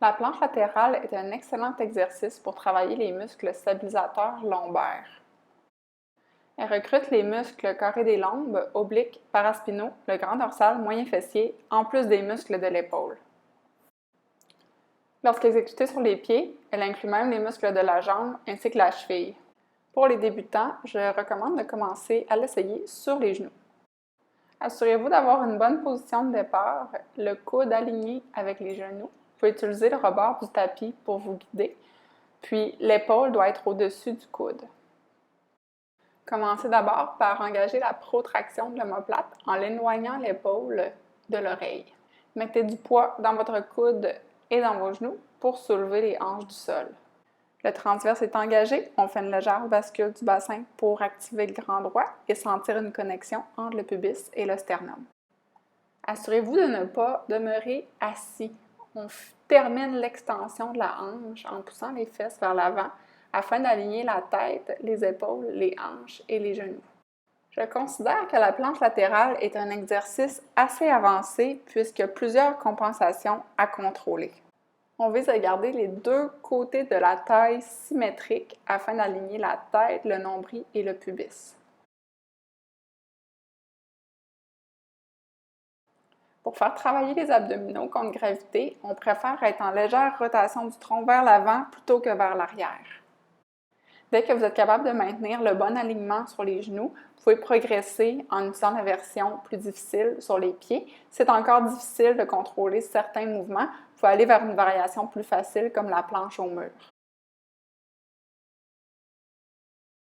La planche latérale est un excellent exercice pour travailler les muscles stabilisateurs lombaires. Elle recrute les muscles carrés des lombes, obliques, paraspinaux, le grand dorsal, moyen fessier, en plus des muscles de l'épaule. Lorsqu'exécutée sur les pieds, elle inclut même les muscles de la jambe ainsi que la cheville. Pour les débutants, je recommande de commencer à l'essayer sur les genoux. Assurez-vous d'avoir une bonne position de départ, le coude aligné avec les genoux. Vous pouvez utiliser le rebord du tapis pour vous guider, puis l'épaule doit être au-dessus du coude. Commencez d'abord par engager la protraction de l'omoplate en éloignant l'épaule de l'oreille. Mettez du poids dans votre coude et dans vos genoux pour soulever les hanches du sol. Le transverse est engagé, on fait une légère bascule du bassin pour activer le grand droit et sentir une connexion entre le pubis et le sternum. Assurez-vous de ne pas demeurer assis. On termine l'extension de la hanche en poussant les fesses vers l'avant afin d'aligner la tête, les épaules, les hanches et les genoux. Je considère que la planche latérale est un exercice assez avancé puisqu'il y a plusieurs compensations à contrôler. On vise à garder les deux côtés de la taille symétriques afin d'aligner la tête, le nombril et le pubis. Pour faire travailler les abdominaux contre gravité, on préfère être en légère rotation du tronc vers l'avant plutôt que vers l'arrière. Dès que vous êtes capable de maintenir le bon alignement sur les genoux, vous pouvez progresser en utilisant la version plus difficile sur les pieds. Si c'est encore difficile de contrôler certains mouvements, vous pouvez aller vers une variation plus facile comme la planche au mur.